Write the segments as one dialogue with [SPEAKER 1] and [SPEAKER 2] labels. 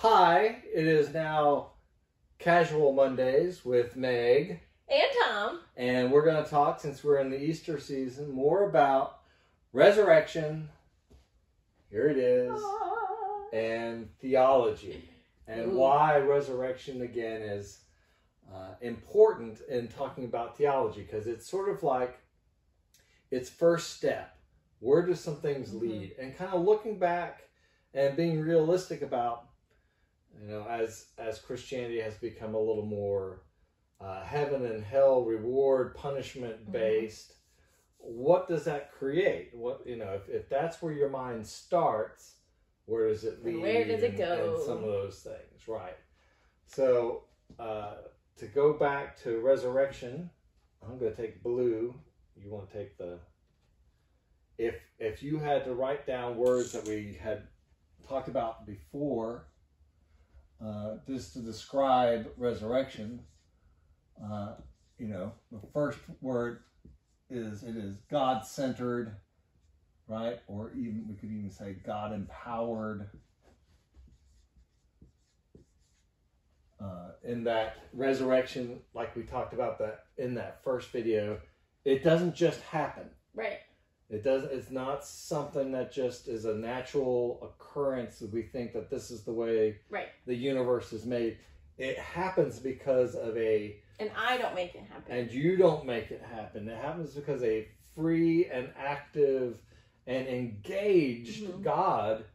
[SPEAKER 1] Hi, it is now Casual Mondays with Meg
[SPEAKER 2] and Tom.
[SPEAKER 1] And we're going to talk, since we're in the Easter season, more about resurrection. Here it is. And theology. And why resurrection, again, is important in talking about theology. Because it's sort of like its first step. Where do some things lead? And kind of looking back and being realistic about, you know, as Christianity has become a little more heaven and hell, reward, punishment based, what does that create? What, you know, if that's where your mind starts, where does it lead?
[SPEAKER 2] Where does it go?
[SPEAKER 1] And some of those things, right? So to go back to resurrection, I'm going to take blue. You want to take the. If you had to write down words that we had talked about before, just to describe resurrection, you know, the first word is God-centered, right? Or even we could even say God-empowered. In that resurrection, like we talked about that in that first video, it doesn't just happen.
[SPEAKER 2] Right.
[SPEAKER 1] It's not something that just is a natural occurrence that we think that this is the way the universe is made. It happens because of
[SPEAKER 2] and I don't make it happen.
[SPEAKER 1] And you don't make it happen. It happens because a free and active and engaged God,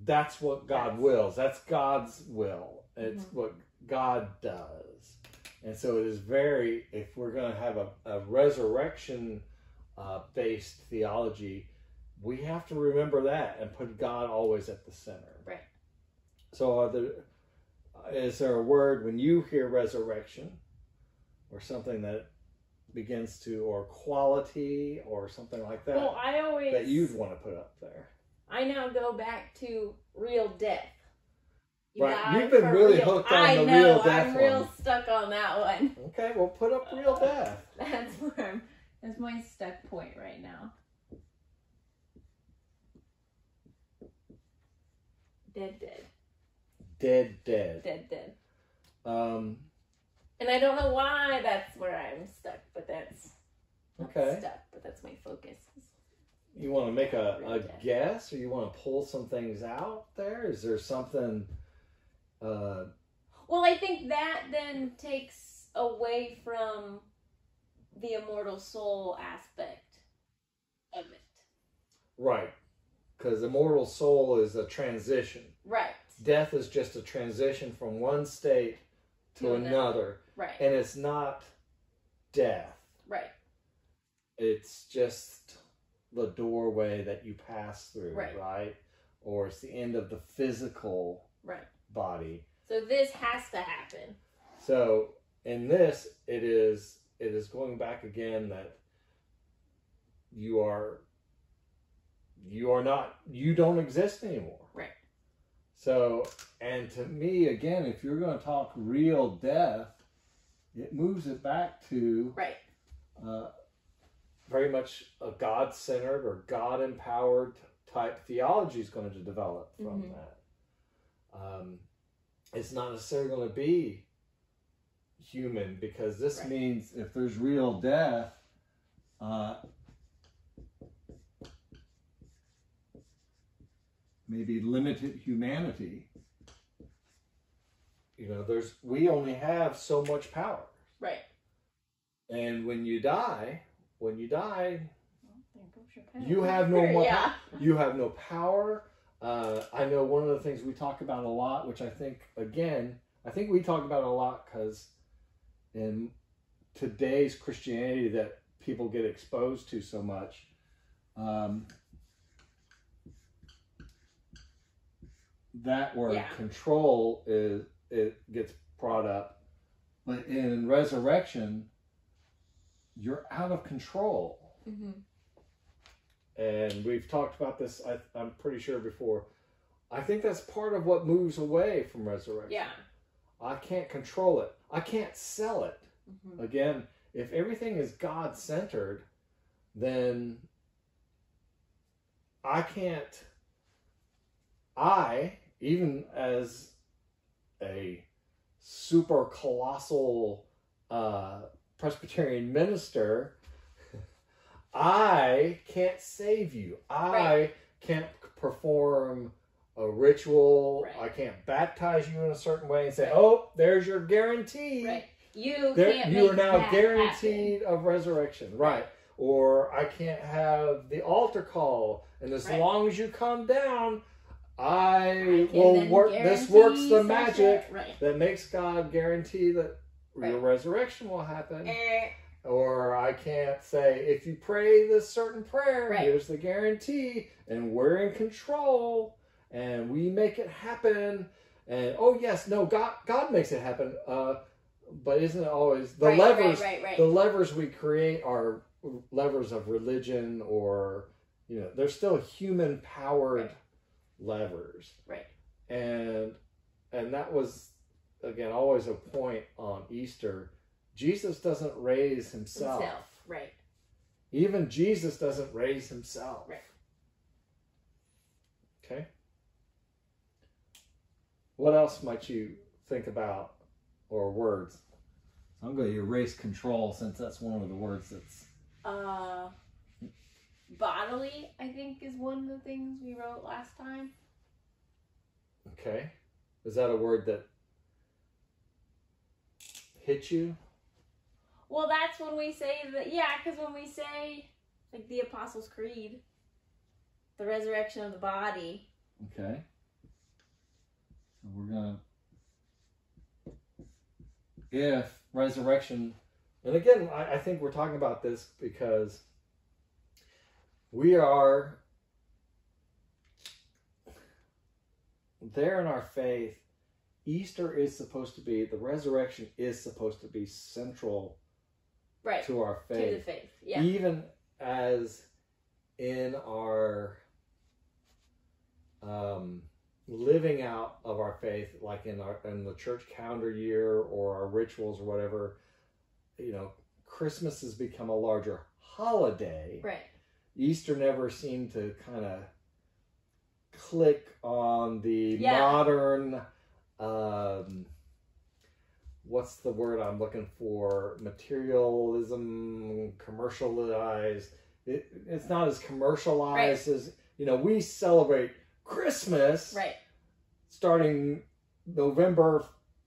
[SPEAKER 1] that's what God wills. That's God's will. It's what God does. And so it is very, if we're going to have a resurrection based theology, we have to remember that and put God always at the center.
[SPEAKER 2] Right.
[SPEAKER 1] So is there a word when you hear resurrection, or something that begins to, or quality, or something like that,
[SPEAKER 2] well, I always,
[SPEAKER 1] that you'd want to put up there?
[SPEAKER 2] I now go back to real death.
[SPEAKER 1] You've been really hooked on the real death.
[SPEAKER 2] I'm real stuck on that one.
[SPEAKER 1] Okay, well, put up real death.
[SPEAKER 2] That's my stuck point right now. Dead. And I don't know why that's where I'm stuck, but that's stuck. But that's my focus.
[SPEAKER 1] You want to make a guess, or you want to pull some things out there? Is there something?
[SPEAKER 2] Well, I think that then takes away from the immortal soul aspect of it.
[SPEAKER 1] Right. Because immortal soul is a transition.
[SPEAKER 2] Right.
[SPEAKER 1] Death is just a transition from one state to another.
[SPEAKER 2] Right.
[SPEAKER 1] And it's not death.
[SPEAKER 2] Right.
[SPEAKER 1] It's just the doorway that you pass through, right? Or it's the end of the physical body.
[SPEAKER 2] So this has to happen.
[SPEAKER 1] So in this, it is going back again that you don't exist anymore. Right. So, and to me, again, if you're going to talk real death, it moves it back to very much a God-centered or God-empowered type theology is going to develop from that. It's not necessarily going to be human, because this means if there's real death, maybe limited humanity. You know, we only have so much power. Right. And when you die, you have no more power. You have no power. I know one of the things we talk about a lot, which I think we talk about a lot because in today's Christianity that people get exposed to so much, that word control it gets brought up. But in resurrection, you're out of control. And we've talked about this, I'm pretty sure, before. I think that's part of what moves away from resurrection. Yeah. I can't control it. I can't sell it. Again, if everything is God-centered, then I even as a super colossal Presbyterian minister, I can't save you. I can't perform a ritual.
[SPEAKER 2] Right.
[SPEAKER 1] I can't baptize you in a certain way and say, "Oh, there's your guarantee."
[SPEAKER 2] Right. You are
[SPEAKER 1] now guaranteed of resurrection. Right. Or I can't have the altar call, and as long as you come down, I will work. This works the magic that makes God guarantee that your resurrection will happen. Or I can't say, if you pray this certain prayer, here's the guarantee, and we're in control, and we make it happen. And God makes it happen. But isn't it always the levers? The levers we create are levers of religion, or they're still human powered levers. Right. And that was again always a point on Easter. Jesus doesn't raise himself. Right. Even Jesus doesn't raise himself. Right. Okay. What else might you think about, or words? I'm going to erase control, since that's one of the words that's...
[SPEAKER 2] Bodily, I think, is one of the things we wrote last time.
[SPEAKER 1] Okay. Is that a word that hit you?
[SPEAKER 2] Well, that's when we say that, because when we say, like, the Apostles' Creed, the resurrection of the body.
[SPEAKER 1] Okay. So we're going to... If resurrection... And again, I think we're talking about this because we are there in our faith. Easter is supposed to be, the resurrection is supposed to be central to our faith.
[SPEAKER 2] To the faith, yeah.
[SPEAKER 1] Even as in our living out of our faith, like in the church calendar year or our rituals or whatever, Christmas has become a larger holiday. Right. Easter never seemed to kind of click on the modern, what's the word I'm looking for? Materialism, commercialized. It's not as commercialized as, we celebrate Christmas starting November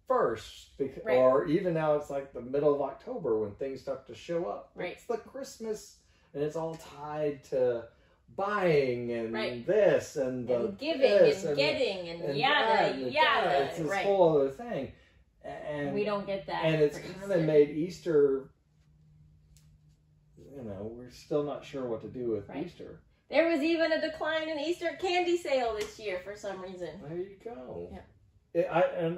[SPEAKER 1] 1st, or even now it's like the middle of October when things start to show up. It's the Christmas, and it's all tied to buying and this and the
[SPEAKER 2] giving
[SPEAKER 1] this
[SPEAKER 2] and getting and yada yada.
[SPEAKER 1] It's this whole other thing, and
[SPEAKER 2] we don't get that.
[SPEAKER 1] And it's kind of made Easter. We're still not sure what to do with Easter.
[SPEAKER 2] There was even a decline in Easter candy sale this year for some reason.
[SPEAKER 1] There you go. Yeah.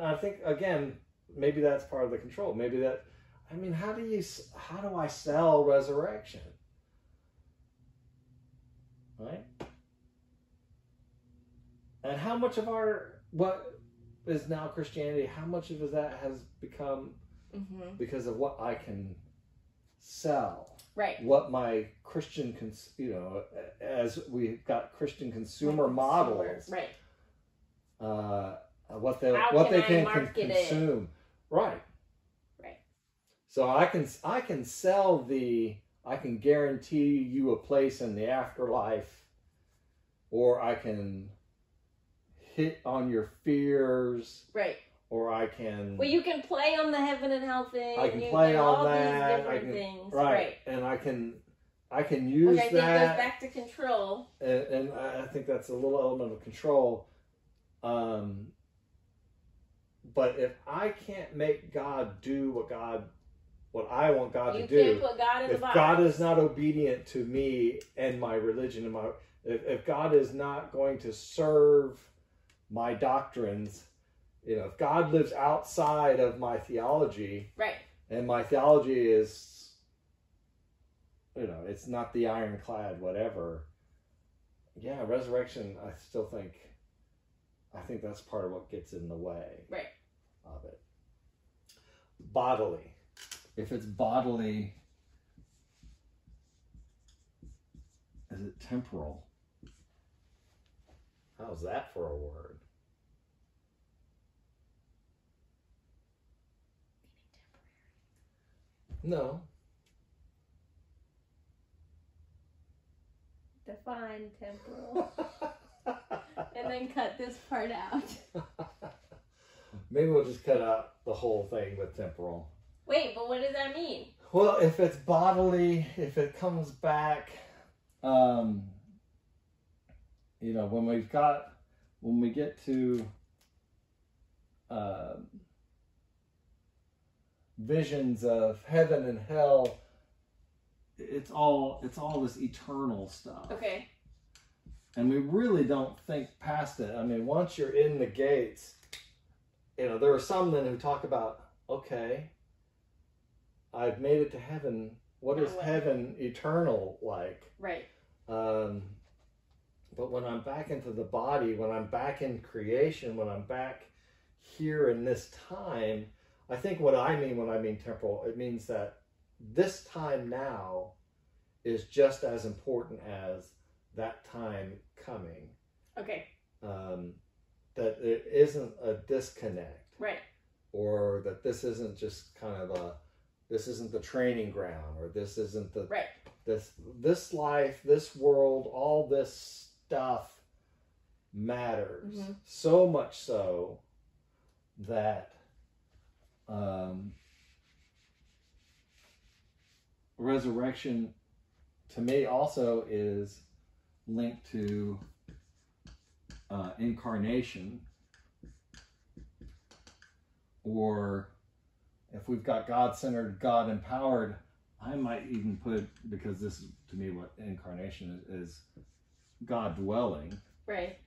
[SPEAKER 1] I think again, maybe that's part of the control. Maybe that. I mean, how do I sell resurrection? Right? And how much of what is now Christianity, how much of that has become because of what I can sell? Right. What my Christian, as we've got Christian consumer models. Right. What they can consume. Right. Right. So I can sell I can guarantee you a place in the afterlife, or I can hit on your fears. Right. Or I can...
[SPEAKER 2] Well, you can play on the heaven and hell thing.
[SPEAKER 1] I can play on
[SPEAKER 2] all
[SPEAKER 1] that.
[SPEAKER 2] These different things.
[SPEAKER 1] Right. And I can use that.
[SPEAKER 2] Which I think goes back to control.
[SPEAKER 1] And I think that's a little element of control. But if I can't make God do what I want God to do,
[SPEAKER 2] you can't put God in the box.
[SPEAKER 1] If God is not obedient to me and my religion and if God is not going to serve my doctrines, if God lives outside of my theology, right, and my theology is, it's not the ironclad whatever. Yeah, resurrection. I think that's part of what gets in the way, right, of it. Bodily. If it's bodily, is it temporal? How's that for a word? No.
[SPEAKER 2] Define temporal. And then cut this part out.
[SPEAKER 1] Maybe we'll just cut out the whole thing with temporal.
[SPEAKER 2] Wait, but what does that mean?
[SPEAKER 1] Well, if it's bodily, if it comes back, when we get to visions of heaven and hell, it's all this eternal stuff.
[SPEAKER 2] Okay.
[SPEAKER 1] And we really don't think past it. I mean, once you're in the gates, there are some then who talk about, okay, I've made it to heaven. What is heaven eternal like?
[SPEAKER 2] Right.
[SPEAKER 1] But when I'm back into the body, when I'm back in creation, when I'm back here in this time, I think what I mean when I mean temporal, it means that this time now is just as important as that time coming.
[SPEAKER 2] Okay.
[SPEAKER 1] That it isn't a disconnect.
[SPEAKER 2] Right.
[SPEAKER 1] Or that this isn't just kind of this isn't the training ground, or this isn't the
[SPEAKER 2] right.
[SPEAKER 1] This life, this world, all this stuff matters.
[SPEAKER 2] Mm-hmm.
[SPEAKER 1] So much so that resurrection to me also is linked to incarnation, or if we've got God-centered, God-empowered, I might even put, because this is to me what incarnation is God dwelling.
[SPEAKER 2] Right.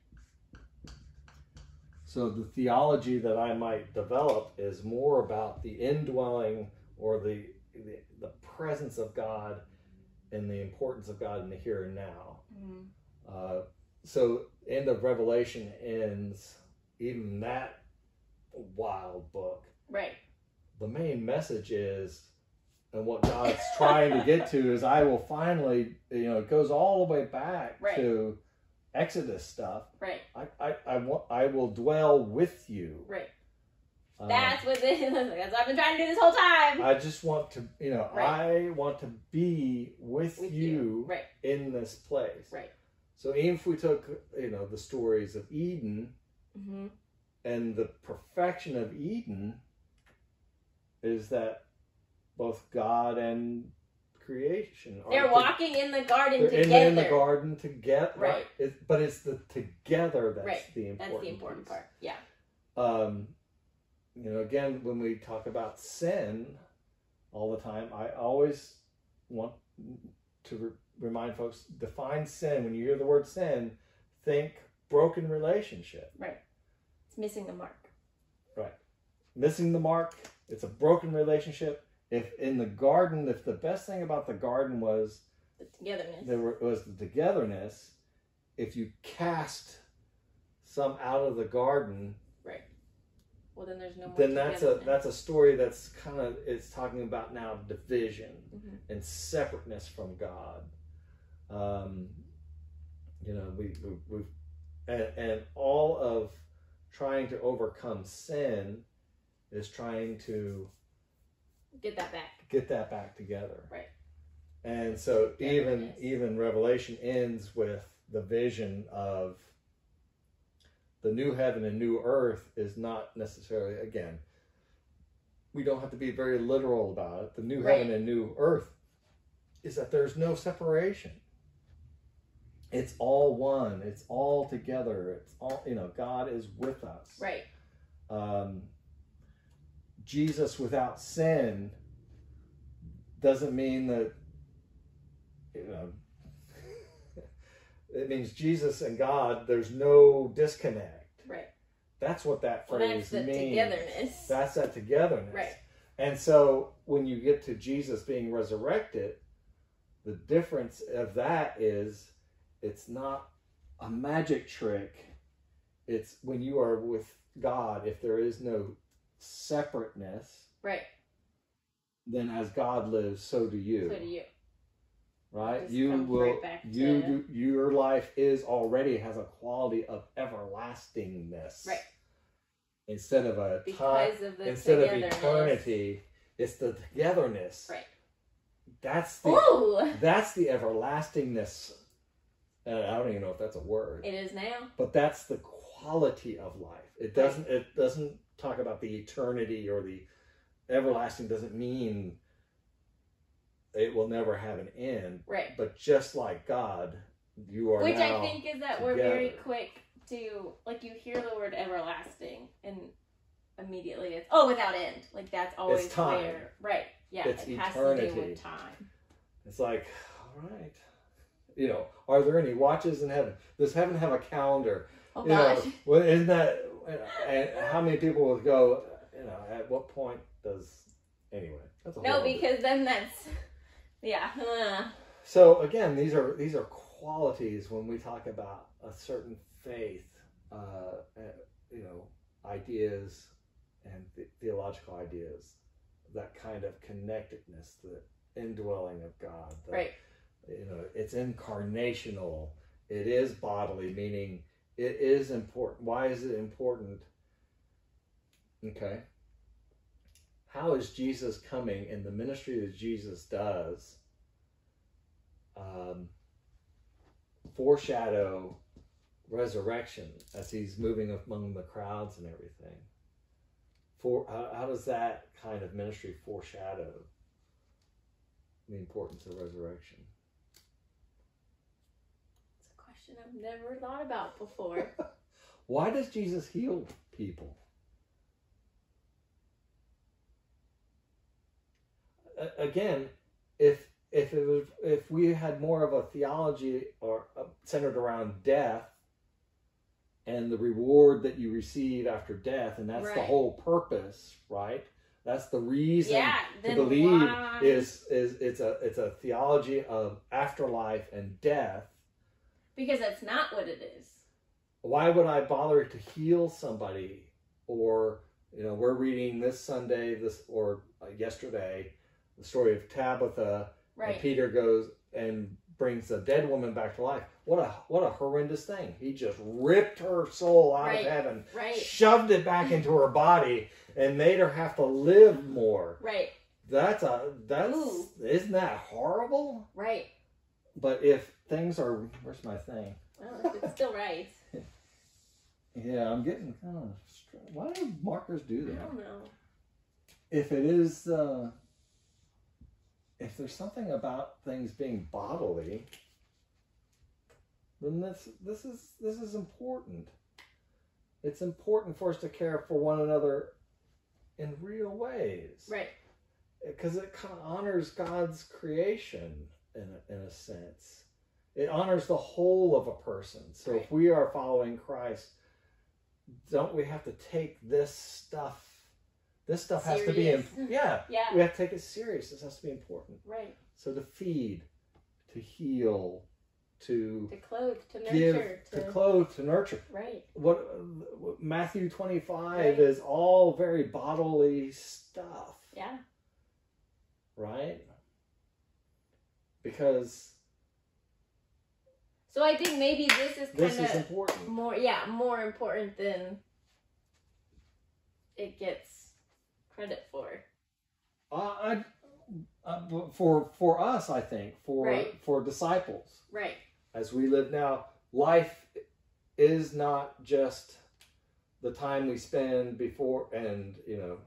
[SPEAKER 1] So the theology that I might develop is more about the indwelling, or the presence of God and the importance of God in the here and now. Mm-hmm. So end of Revelation ends, even that wild book.
[SPEAKER 2] Right.
[SPEAKER 1] The main message is, and what God's trying to get to is, I will finally, it goes all the way back
[SPEAKER 2] right.
[SPEAKER 1] to Exodus stuff.
[SPEAKER 2] Right.
[SPEAKER 1] I will dwell with you.
[SPEAKER 2] Right. That's what this is. That's what I've been trying to do this whole time.
[SPEAKER 1] I just want to,
[SPEAKER 2] right.
[SPEAKER 1] I want to be with you
[SPEAKER 2] right.
[SPEAKER 1] in this place.
[SPEAKER 2] Right.
[SPEAKER 1] So even if we took, the stories of Eden, mm-hmm. and the perfection of Eden is that both God and creation
[SPEAKER 2] they're walking in the garden together.
[SPEAKER 1] In the garden together.
[SPEAKER 2] Right.
[SPEAKER 1] But it's the together that's
[SPEAKER 2] right.
[SPEAKER 1] the important
[SPEAKER 2] That's the important
[SPEAKER 1] piece.
[SPEAKER 2] part. Yeah.
[SPEAKER 1] Again, when we talk about sin all the time, I always want to remind folks, define sin. When you hear the word sin, think broken relationship.
[SPEAKER 2] Right. It's missing the mark.
[SPEAKER 1] Right. Missing the mark. It's a broken relationship. If in the garden, if the best thing about the garden was
[SPEAKER 2] the togetherness,
[SPEAKER 1] was the togetherness, if you cast some out of the garden,
[SPEAKER 2] right. Well, then there's no more.
[SPEAKER 1] Then that's a story that's kind of, it's talking about now division mm-hmm. and separateness from God. We've and all of trying to overcome sin is trying to get that back together.
[SPEAKER 2] Right.
[SPEAKER 1] And so even Revelation ends with the vision of the new heaven and new earth is not necessarily, again, we don't have to be very literal about it. The new
[SPEAKER 2] right.
[SPEAKER 1] heaven and new earth is that there's no separation. It's all one. It's all together. It's all, God is with us.
[SPEAKER 2] Right.
[SPEAKER 1] Jesus without sin doesn't mean that, it means Jesus and God, there's no disconnect.
[SPEAKER 2] Right.
[SPEAKER 1] That's what that phrase
[SPEAKER 2] that's
[SPEAKER 1] means.
[SPEAKER 2] Togetherness.
[SPEAKER 1] That's that togetherness.
[SPEAKER 2] Right.
[SPEAKER 1] And so when you get to Jesus being resurrected, the difference of that is it's not a magic trick. It's when you are with God, if there is no separateness,
[SPEAKER 2] right,
[SPEAKER 1] then as God lives, so do you.
[SPEAKER 2] So do you.
[SPEAKER 1] Right? You will your life has a quality of everlastingness.
[SPEAKER 2] Right.
[SPEAKER 1] Instead of
[SPEAKER 2] because of the
[SPEAKER 1] instead of eternity, It's the togetherness.
[SPEAKER 2] Right.
[SPEAKER 1] That's
[SPEAKER 2] Ooh!
[SPEAKER 1] That's the everlastingness. And I don't even know if that's a word.
[SPEAKER 2] It is now.
[SPEAKER 1] But that's the quality of life. It doesn't talk about the eternity, or the everlasting doesn't mean it will never have an end.
[SPEAKER 2] Right.
[SPEAKER 1] But just like God, you are
[SPEAKER 2] Which
[SPEAKER 1] now
[SPEAKER 2] I think is that
[SPEAKER 1] together.
[SPEAKER 2] we're very quick to, like, you hear the word everlasting and immediately it's, without end. Like, that's always
[SPEAKER 1] It's time.
[SPEAKER 2] where, right. Yeah,
[SPEAKER 1] It's
[SPEAKER 2] it has
[SPEAKER 1] eternity.
[SPEAKER 2] to do with time.
[SPEAKER 1] It's like, all right. You know, are there any watches in heaven? Does heaven have a calendar?
[SPEAKER 2] Oh,
[SPEAKER 1] You
[SPEAKER 2] gosh.
[SPEAKER 1] know, well, isn't that, and how many people would go, you know, at what point does, anyway. That's a whole
[SPEAKER 2] No,
[SPEAKER 1] other-
[SPEAKER 2] because then that's, yeah.
[SPEAKER 1] So again, these are qualities when we talk about a certain faith, you know, ideas and theological ideas, that kind of connectedness, the indwelling of God.
[SPEAKER 2] Right.
[SPEAKER 1] You know, it's incarnational. It is bodily, meaning it is important. Why is it important? Okay. How is Jesus coming in the ministry that Jesus does? Foreshadow resurrection as he's moving among the crowds and everything. How does that kind of ministry foreshadow the importance of resurrection?
[SPEAKER 2] It's a question I've never thought about before.
[SPEAKER 1] Why does Jesus heal people? Again, if we had more of a theology or centered around death and the reward that you receive after death, and that's the
[SPEAKER 2] Right.
[SPEAKER 1] whole purpose, right? That's the reason
[SPEAKER 2] Yeah,
[SPEAKER 1] to
[SPEAKER 2] then
[SPEAKER 1] believe
[SPEAKER 2] why?
[SPEAKER 1] is it's a theology of afterlife and death.
[SPEAKER 2] Because that's not what it is.
[SPEAKER 1] Why would I bother to heal somebody? Or, you know, we're reading this Sunday, yesterday, the story of Tabitha,
[SPEAKER 2] Right.
[SPEAKER 1] and Peter goes and brings a dead woman back to life. What a horrendous thing. He just ripped her soul out
[SPEAKER 2] Right.
[SPEAKER 1] of heaven,
[SPEAKER 2] Right.
[SPEAKER 1] shoved it back into her body, and made her have to live more.
[SPEAKER 2] Right.
[SPEAKER 1] Ooh. Isn't that horrible?
[SPEAKER 2] Right.
[SPEAKER 1] But if things are, where's my thing?
[SPEAKER 2] Well, it's still right.
[SPEAKER 1] Yeah, I'm getting kind of, why do markers do
[SPEAKER 2] I
[SPEAKER 1] that?
[SPEAKER 2] don't know.
[SPEAKER 1] If it is, if there's something about things being bodily, then this is important. It's important for us to care for one another in real ways.
[SPEAKER 2] Right.
[SPEAKER 1] Because it kind of honors God's creation in a sense. It honors the whole of a person. So
[SPEAKER 2] Right.
[SPEAKER 1] if we are following Christ, don't we have to take this stuff? This stuff has to be,
[SPEAKER 2] Serious.
[SPEAKER 1] yeah.
[SPEAKER 2] Yeah.
[SPEAKER 1] We have to take it serious. This has to be important.
[SPEAKER 2] Right.
[SPEAKER 1] So to feed, to heal, to
[SPEAKER 2] To clothe, to
[SPEAKER 1] give,
[SPEAKER 2] nurture,
[SPEAKER 1] to clothe, to nurture.
[SPEAKER 2] Right.
[SPEAKER 1] What Matthew 25
[SPEAKER 2] Right.
[SPEAKER 1] is all very bodily stuff,
[SPEAKER 2] Yeah.
[SPEAKER 1] right? Because
[SPEAKER 2] So I think maybe this is
[SPEAKER 1] this
[SPEAKER 2] kind
[SPEAKER 1] is
[SPEAKER 2] of
[SPEAKER 1] important.
[SPEAKER 2] more important than it gets credit for.
[SPEAKER 1] For us, I think,
[SPEAKER 2] Right.
[SPEAKER 1] for disciples,
[SPEAKER 2] Right.
[SPEAKER 1] as we live now, life is not just the time we spend before, and you know,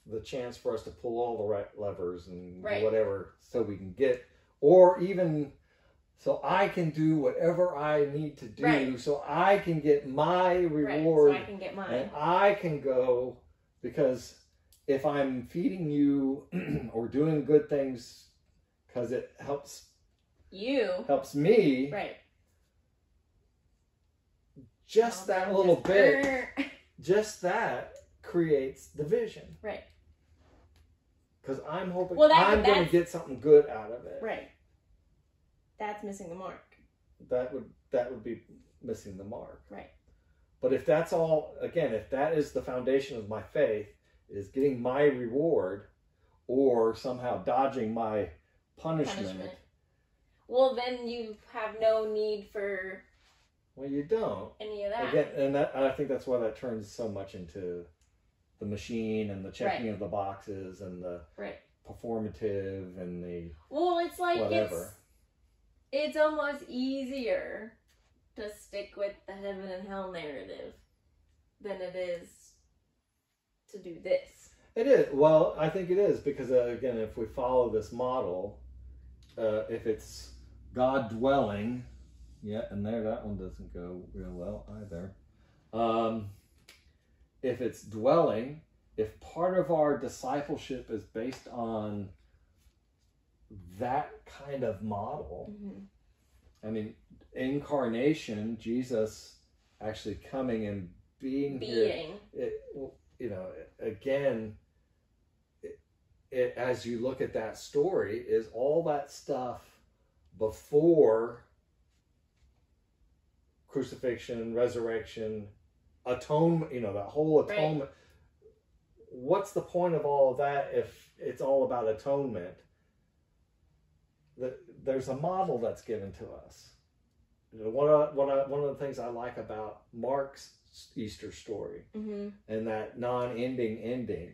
[SPEAKER 1] the chance for us to pull all the right levers and
[SPEAKER 2] Right.
[SPEAKER 1] whatever, so we can get, or even so I can do whatever I need to do,
[SPEAKER 2] Right.
[SPEAKER 1] so I can get my
[SPEAKER 2] Right.
[SPEAKER 1] reward,
[SPEAKER 2] So I can get mine.
[SPEAKER 1] and I can go, because if I'm feeding you or doing good things because it helps me,
[SPEAKER 2] Right.
[SPEAKER 1] just
[SPEAKER 2] Well,
[SPEAKER 1] that
[SPEAKER 2] then
[SPEAKER 1] little
[SPEAKER 2] just-
[SPEAKER 1] bit, just that creates division.
[SPEAKER 2] Right.
[SPEAKER 1] Because I'm hoping
[SPEAKER 2] Well,
[SPEAKER 1] I'm going to
[SPEAKER 2] that's-
[SPEAKER 1] get something good out of it.
[SPEAKER 2] Right. That's missing the mark.
[SPEAKER 1] That would be missing the mark.
[SPEAKER 2] Right.
[SPEAKER 1] But if that's all, again, if that is the foundation of my faith, is getting my reward or somehow dodging my punishment.
[SPEAKER 2] Well, then you have no need for
[SPEAKER 1] Well, you don't.
[SPEAKER 2] any of that.
[SPEAKER 1] Again, and I think that's why that turns so much into the machine and the checking of the boxes and the performative and the
[SPEAKER 2] it's like
[SPEAKER 1] whatever.
[SPEAKER 2] It's almost easier to stick with the heaven and hell narrative than it is to do this.
[SPEAKER 1] It is. Well, I think it is because, again, if we follow this model, if it's God dwelling, and that one doesn't go real well either. If it's dwelling, if part of our discipleship is based on that kind of model, I mean, incarnation, Jesus actually coming and being here, again, as you look at that story, is all that stuff before crucifixion, resurrection, atonement, that whole atonement. What's the point of all of that if it's all about atonement? There's a model that's given to us. One of the things I like about Mark's Easter story and that non-ending ending,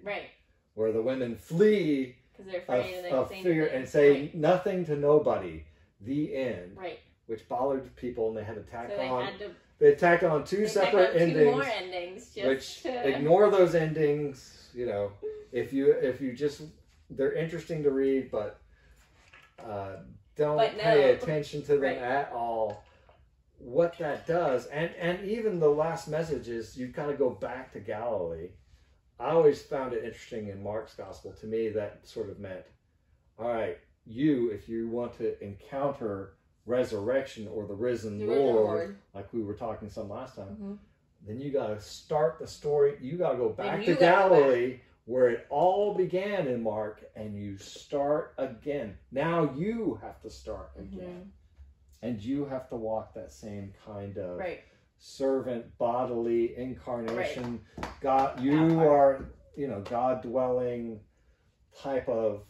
[SPEAKER 1] where the women flee
[SPEAKER 2] because they're afraid
[SPEAKER 1] of fear and say nothing to nobody, the end, which bothered people, and they had to tack on. They tacked on two separate endings,
[SPEAKER 2] 2 more endings,
[SPEAKER 1] which ignore those endings. If you just, they're interesting to read, but don't pay attention to them at all. What that does, and even the last message is you've got to go back to Galilee. I always found it interesting in Mark's gospel. To me, that sort of meant, all right, if you want to encounter resurrection or the risen Lord, like we were talking some last time, then you got to start the story. You got to go back to Galilee, where it all began in Mark, and you start again. Now you have to start again. And you have to walk that same kind of servant bodily incarnation. God, you are, God dwelling type of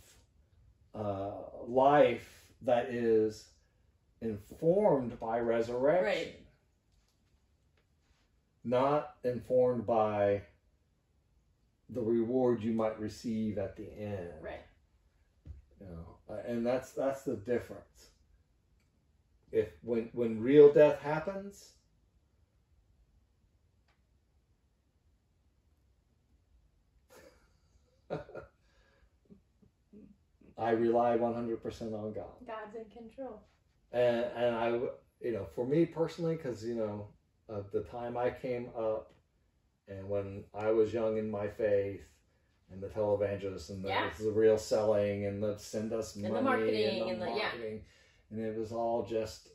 [SPEAKER 1] life that is informed by resurrection, not informed by the reward you might receive at the end. And that's the difference. If when real death happens, I rely 100% on God.
[SPEAKER 2] God's in control.
[SPEAKER 1] And I, for me personally, because of the time I came up, and when I was young in my faith, and the televangelists, and the real selling, and the send us money,
[SPEAKER 2] and the marketing,
[SPEAKER 1] and it was all just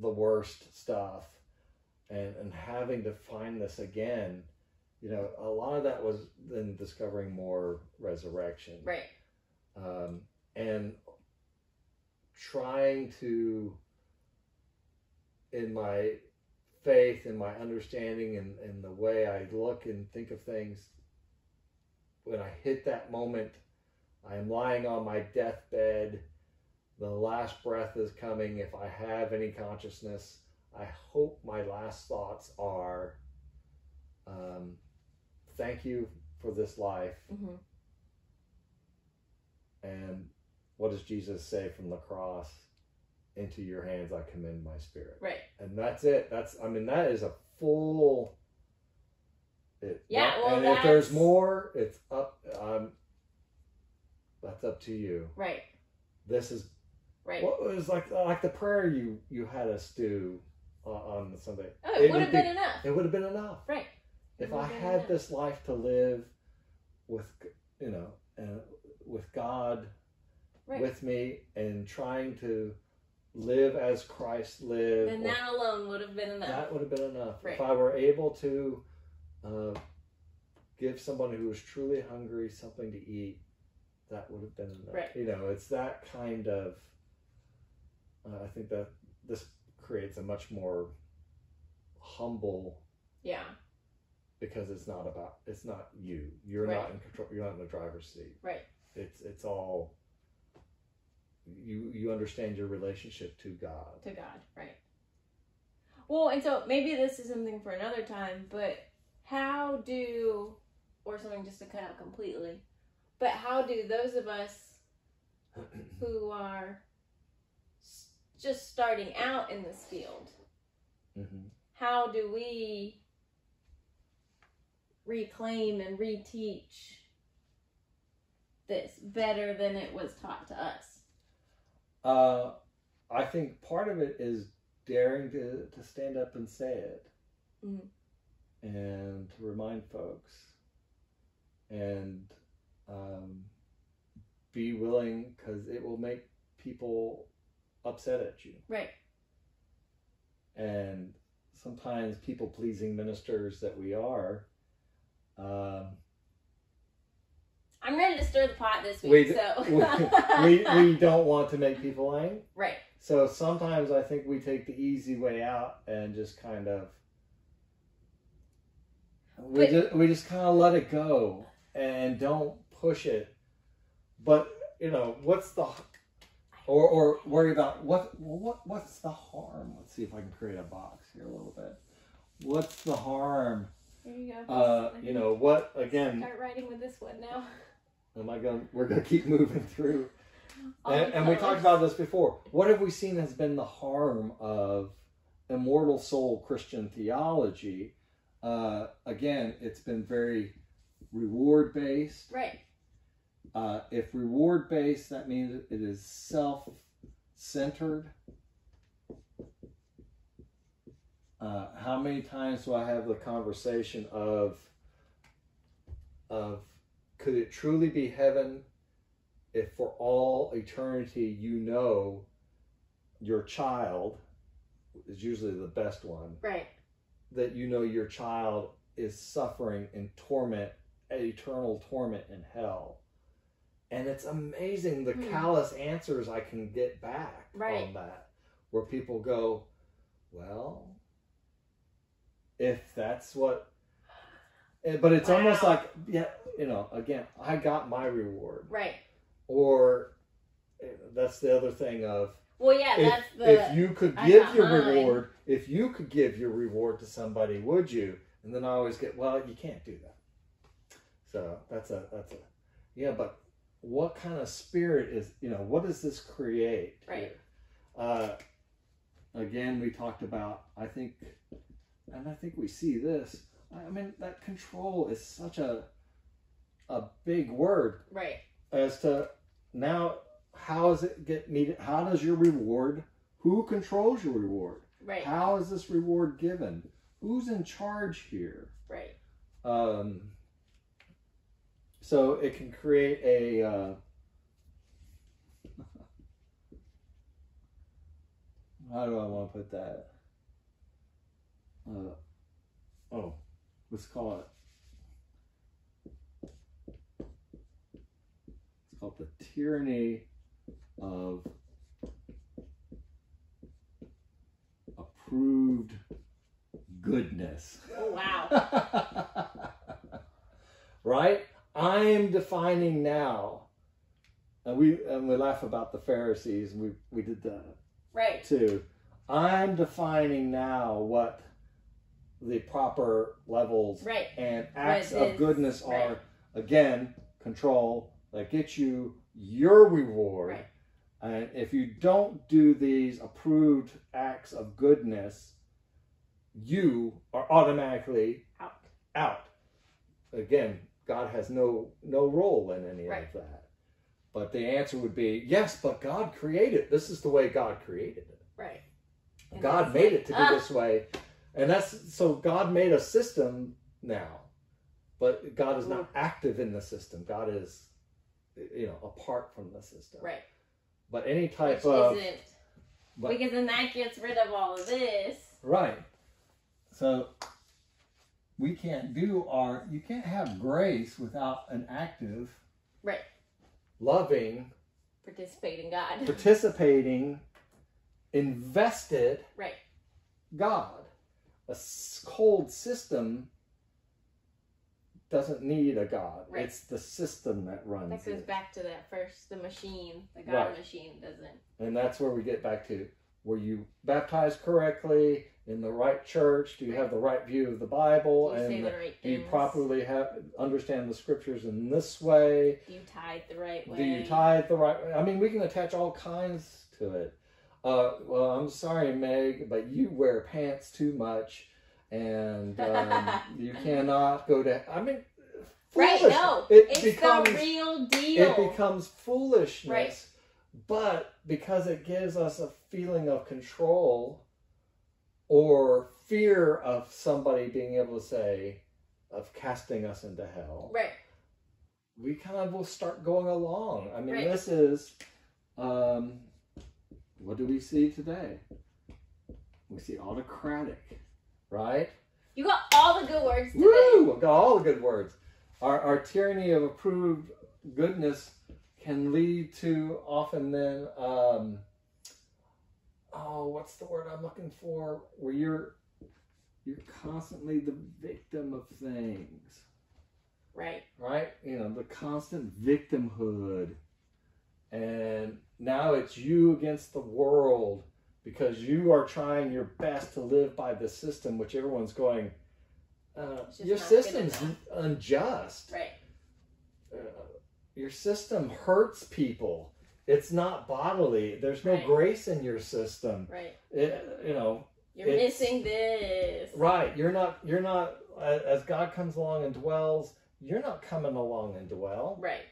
[SPEAKER 1] the worst stuff, and having to find this again, a lot of that was then discovering more resurrection, and trying to, in my faith and my understanding and the way I look and think of things, when I hit that moment, I am lying on my deathbed, the last breath is coming. If I have any consciousness, I hope my last thoughts are, thank you for this life. And what does Jesus say from the cross? Into your hands I commend my spirit. And that's it. That is a full... and if there's more, it's up. That's up to you. This is what was like the prayer you had us do on Sunday.
[SPEAKER 2] It would have been enough.
[SPEAKER 1] It would have been enough. If I had this life to live with, and with God with me, and trying to live as Christ lived,
[SPEAKER 2] then that alone would have been enough.
[SPEAKER 1] That would have been enough. If I were able to give someone who was truly hungry something to eat, that would have been enough. It's that kind of, I think that this creates a much more humble, because it's not you. You're not in control. You're not in the driver's seat. It's all, you understand your relationship to God.
[SPEAKER 2] Well, and so maybe this is something for another time, but how do or something just to cut out completely. But how do those of us who are just starting out in this field, how do we reclaim and reteach this better than it was taught to us?
[SPEAKER 1] I think part of it is daring to stand up and say it. And to remind folks. And be willing, because it will make people upset at you.
[SPEAKER 2] Right.
[SPEAKER 1] And sometimes people-pleasing ministers that we are,
[SPEAKER 2] I'm ready to stir the pot this week,
[SPEAKER 1] we don't want to make people angry.
[SPEAKER 2] Right.
[SPEAKER 1] So sometimes I think we take the easy way out and just kind of we just kind of let it go and don't push it. But what's the or worry about what's the harm? Let's see if I can create a box here a little bit. What's the harm?
[SPEAKER 2] There you go.
[SPEAKER 1] What again?
[SPEAKER 2] Start writing with this one now.
[SPEAKER 1] We're gonna keep moving through. And we talked about this before. What have we seen has been the harm of immortal soul Christian theology? Again, it's been very reward based.
[SPEAKER 2] Right.
[SPEAKER 1] If reward based, that means it is self-centered. How many times do I have the conversation of could it truly be heaven if for all eternity your child is usually the best one.
[SPEAKER 2] Right.
[SPEAKER 1] That your child is suffering in torment, eternal torment in hell. And it's amazing the callous answers I can get back on that. Where people go, well, if that's what... But it's almost like, again, I got my reward.
[SPEAKER 2] Right.
[SPEAKER 1] Or that's the other thing of...
[SPEAKER 2] Well, yeah,
[SPEAKER 1] if you could give your reward, if you could give your reward to somebody, would you? And then I always get, well, you can't do that. So that's a but what kind of spirit is, what does this create?
[SPEAKER 2] Right.
[SPEAKER 1] Again, we talked about, I think we see this. I mean, that control is such a big word.
[SPEAKER 2] Right.
[SPEAKER 1] As to now, how does it get meted? How does your reward? Who controls your reward?
[SPEAKER 2] Right.
[SPEAKER 1] How is this reward given? Who's in charge here?
[SPEAKER 2] Right.
[SPEAKER 1] So it can create a. How do I want to put that? Let's call it. It's called the tyranny of approved goodness.
[SPEAKER 2] Oh, wow.
[SPEAKER 1] Right? I'm defining now, and we laugh about the Pharisees, and we did that too. I'm defining now what the proper levels and acts of goodness are. Again, control that gets you your reward.
[SPEAKER 2] Right.
[SPEAKER 1] And if you don't do these approved acts of goodness, you are automatically out. Again, God has no role in any of that. But the answer would be, yes, but God created. This is the way God created it.
[SPEAKER 2] Right. And
[SPEAKER 1] God made it to be this way. And so God made a system now. But God is not active in the system. God is, apart from the system.
[SPEAKER 2] Right.
[SPEAKER 1] But any type
[SPEAKER 2] because then that gets rid of all of this.
[SPEAKER 1] Right. So you can't have grace without an active, loving, participating, invested God. A cold system doesn't need a God.
[SPEAKER 2] Right.
[SPEAKER 1] It's the system that runs
[SPEAKER 2] it. That goes back to that first, the machine. The God machine doesn't.
[SPEAKER 1] And that's where we get back to, were you baptized correctly? in the right church? Do you have the right view of the Bible?
[SPEAKER 2] Do you say
[SPEAKER 1] And
[SPEAKER 2] the right
[SPEAKER 1] do you
[SPEAKER 2] things?
[SPEAKER 1] properly understand the scriptures in this way?
[SPEAKER 2] Do you tithe the right way?
[SPEAKER 1] Do you tithe the right way? I mean, we can attach all kinds to it. Well, I'm sorry, Meg, but you wear pants too much, and you cannot go to. I mean,
[SPEAKER 2] right? No,
[SPEAKER 1] it's the
[SPEAKER 2] real deal.
[SPEAKER 1] It becomes foolishness,
[SPEAKER 2] right.
[SPEAKER 1] But because it gives us a feeling of control or fear of somebody being able to say, of casting us into hell,
[SPEAKER 2] right?
[SPEAKER 1] We kind of will start going along. I mean,
[SPEAKER 2] right.
[SPEAKER 1] This is. What do we see today? We see autocratic, right?
[SPEAKER 2] You got all the good words today.
[SPEAKER 1] Woo! Got all the good words. Our tyranny of approved goodness can lead to often then, what's the word I'm looking for? Where you're constantly the victim of things.
[SPEAKER 2] Right.
[SPEAKER 1] Right? The constant victimhood. And now it's you against the world because you are trying your best to live by the system, which everyone's going, your system's unjust.
[SPEAKER 2] Right.
[SPEAKER 1] Your system hurts people. It's not bodily. There's no grace in your system.
[SPEAKER 2] Right.
[SPEAKER 1] You're
[SPEAKER 2] missing this.
[SPEAKER 1] Right. You're not, as God comes along and dwells, you're not coming along and dwell.
[SPEAKER 2] Right.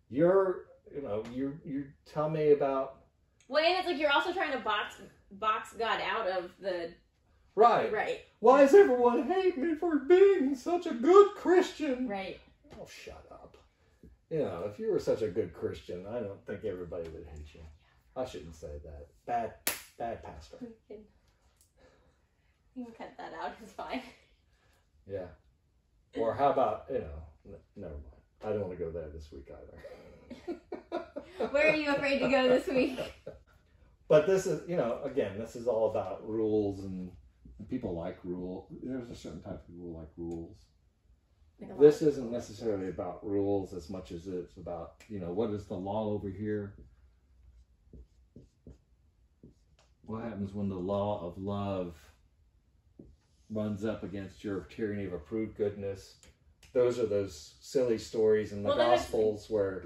[SPEAKER 1] You tell me about.
[SPEAKER 2] Well, and it's like you're also trying to box God out of the.
[SPEAKER 1] Right.
[SPEAKER 2] Right.
[SPEAKER 1] Why does everyone hate me for being such a good Christian?
[SPEAKER 2] Right.
[SPEAKER 1] Oh, shut up. If you were such a good Christian, I don't think everybody would hate you. I shouldn't say that. Bad pastor.
[SPEAKER 2] You can cut that out. It's fine.
[SPEAKER 1] Yeah. Or how about, never mind. I don't want to go there this week either.
[SPEAKER 2] Where are you afraid to go this week?
[SPEAKER 1] But this is, again, this is all about rules, and people like rule. There's a certain type of people like rules. This isn't necessarily about rules as much as it's about, what is the law over here? What happens when the law of love runs up against your tyranny of approved goodness? Those are those silly stories in the Gospels where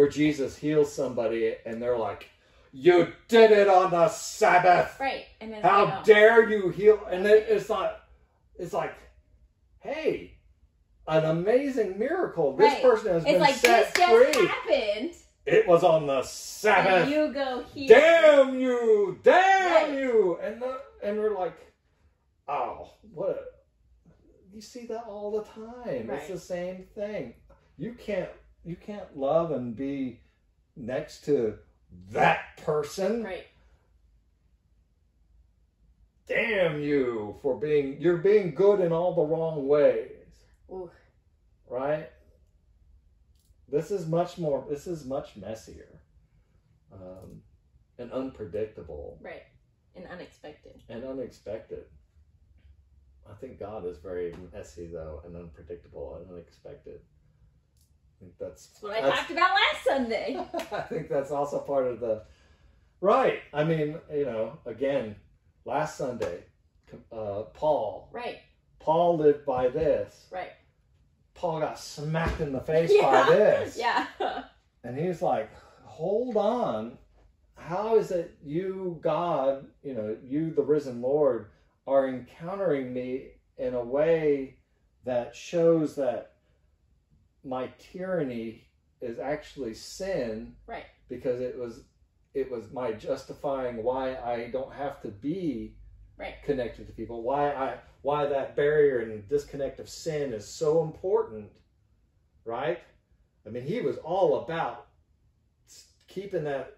[SPEAKER 1] Jesus heals somebody and they're like, you did it on the Sabbath.
[SPEAKER 2] Right. And
[SPEAKER 1] how dare you heal? And it's like, hey, an amazing miracle. This person has been set free.
[SPEAKER 2] This just happened.
[SPEAKER 1] It was on the Sabbath.
[SPEAKER 2] And you go here.
[SPEAKER 1] Damn you! Damn you! And we're like, oh, what? You see that all the time. Right. It's the same thing. You can't love and be next to that person.
[SPEAKER 2] Right.
[SPEAKER 1] Damn you for you're being good in all the wrong ways.
[SPEAKER 2] Ooh.
[SPEAKER 1] Right? This is much messier. And unpredictable.
[SPEAKER 2] Right. And unexpected.
[SPEAKER 1] I think God is very messy, though, and unpredictable and unexpected. I think that's
[SPEAKER 2] what I talked about last Sunday.
[SPEAKER 1] I think that's also part of the... Right. I mean, again, last Sunday, Paul.
[SPEAKER 2] Right.
[SPEAKER 1] Paul lived by this.
[SPEAKER 2] Right.
[SPEAKER 1] Paul got smacked in the face by this.
[SPEAKER 2] Yeah.
[SPEAKER 1] And he's like, hold on. How is it you, God, you, the risen Lord, are encountering me in a way that shows that my tyranny is actually sin?
[SPEAKER 2] Right.
[SPEAKER 1] Because it was my justifying why I don't have to be connected to people. Why that barrier and disconnect of sin is so important, right? I mean, he was all about keeping that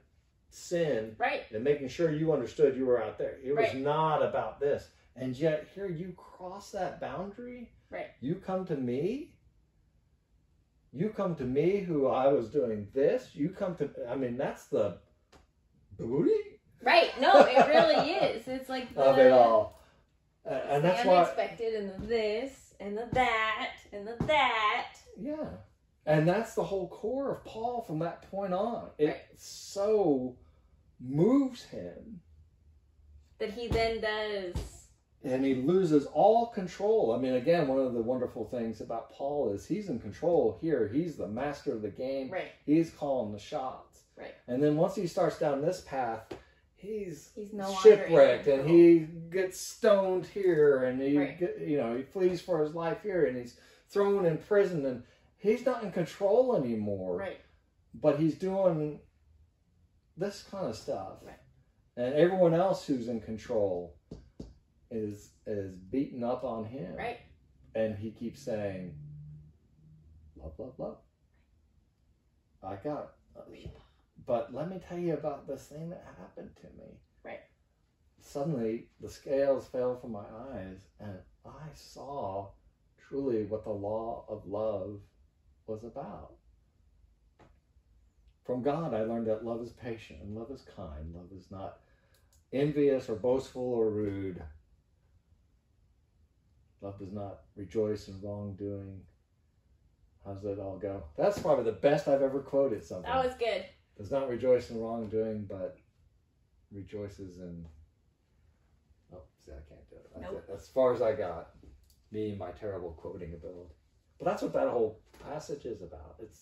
[SPEAKER 1] sin and making sure you understood you were out there. It was not about this. And yet, here you cross that boundary.
[SPEAKER 2] Right.
[SPEAKER 1] You come to me. You come to me who I was doing this. You come to, that's the booty.
[SPEAKER 2] Right. No, it really is. It's like
[SPEAKER 1] of it all. And that's
[SPEAKER 2] the unexpected and the this and the that and the that.
[SPEAKER 1] Yeah. And that's the whole core of Paul from that point on. It so moves him.
[SPEAKER 2] That he then does.
[SPEAKER 1] and he loses all control. I mean, again, one of the wonderful things about Paul is he's in control here. He's the master of the game.
[SPEAKER 2] Right.
[SPEAKER 1] He's calling the shots.
[SPEAKER 2] Right.
[SPEAKER 1] And then once he starts down this path, he's
[SPEAKER 2] no
[SPEAKER 1] shipwrecked, and he gets stoned here, and he
[SPEAKER 2] right.
[SPEAKER 1] he flees for his life here, and he's thrown in prison, and he's not in control anymore.
[SPEAKER 2] Right.
[SPEAKER 1] But he's doing this kind of stuff.
[SPEAKER 2] Right.
[SPEAKER 1] And everyone else who's in control is beaten up on him.
[SPEAKER 2] Right.
[SPEAKER 1] And he keeps saying, love, love, love. I got it. But let me tell you about this thing that happened to me.
[SPEAKER 2] Right.
[SPEAKER 1] Suddenly, the scales fell from my eyes, and I saw truly what the law of love was about. From God, I learned that love is patient, and love is kind. Love is not envious or boastful or rude. Love does not rejoice in wrongdoing. How's that all go? That's probably the best I've ever quoted something.
[SPEAKER 2] That was good.
[SPEAKER 1] Does not rejoice in wrongdoing, but rejoices in... Oh, see, I can't do it. That's
[SPEAKER 2] nope.
[SPEAKER 1] it. That's as far as I got. Me and my terrible quoting ability. But that's what that whole passage is about. It's...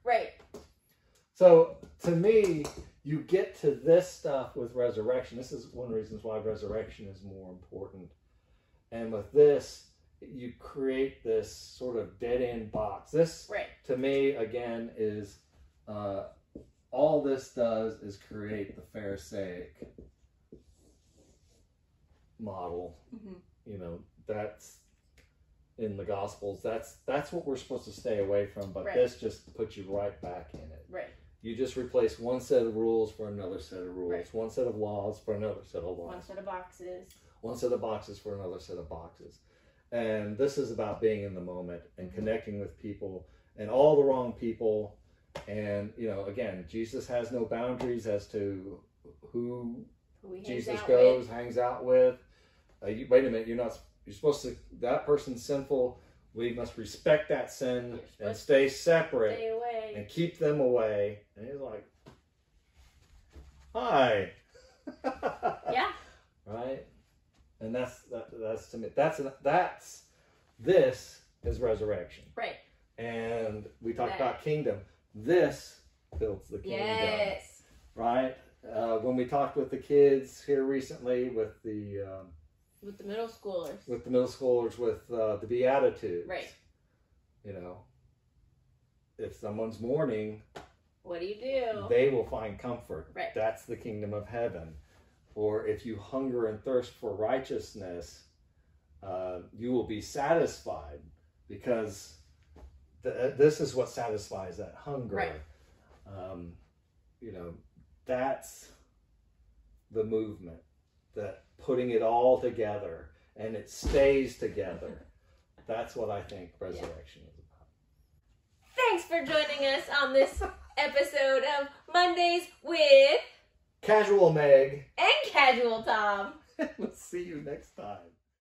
[SPEAKER 2] Right.
[SPEAKER 1] So, to me, you get to this stuff with resurrection. This is one of the reasons why resurrection is more important. And with this, you create this sort of dead-end box. This,
[SPEAKER 2] right.
[SPEAKER 1] to me, again, is... all this does is create the Pharisaic model. Mm-hmm. That's in the Gospels. That's what we're supposed to stay away from. But
[SPEAKER 2] right.
[SPEAKER 1] this just puts you right back in it.
[SPEAKER 2] Right.
[SPEAKER 1] You just replace one set of rules for another set of rules.
[SPEAKER 2] Right.
[SPEAKER 1] One set of laws for another set of laws.
[SPEAKER 2] One set of boxes.
[SPEAKER 1] One set of boxes for another set of boxes. And this is about being in the moment and mm-hmm. connecting with people and all the wrong people. And, again, Jesus has no boundaries as to who Jesus hangs out with. Wait a minute, you're supposed to, that person's sinful. We must respect that sin and stay separate.
[SPEAKER 2] Stay away.
[SPEAKER 1] And keep them away. And he's like, hi.
[SPEAKER 2] Yeah.
[SPEAKER 1] Right? And that's to me, this is resurrection.
[SPEAKER 2] Right.
[SPEAKER 1] And we talked about kingdom. This builds the kingdom.
[SPEAKER 2] Yes.
[SPEAKER 1] Right? When we talked with the kids here recently with the
[SPEAKER 2] middle schoolers.
[SPEAKER 1] With the Beatitudes.
[SPEAKER 2] Right.
[SPEAKER 1] If someone's mourning,
[SPEAKER 2] what do?
[SPEAKER 1] They will find comfort.
[SPEAKER 2] Right.
[SPEAKER 1] That's the kingdom of heaven. Or if you hunger and thirst for righteousness, you will be satisfied, because this is what satisfies that hunger.
[SPEAKER 2] Right.
[SPEAKER 1] That's the movement, that putting it all together, and it stays together. That's what I think resurrection is about.
[SPEAKER 2] Thanks for joining us on this episode of Mondays with
[SPEAKER 1] Casual Meg
[SPEAKER 2] and Casual Tom.
[SPEAKER 1] We'll see you next time.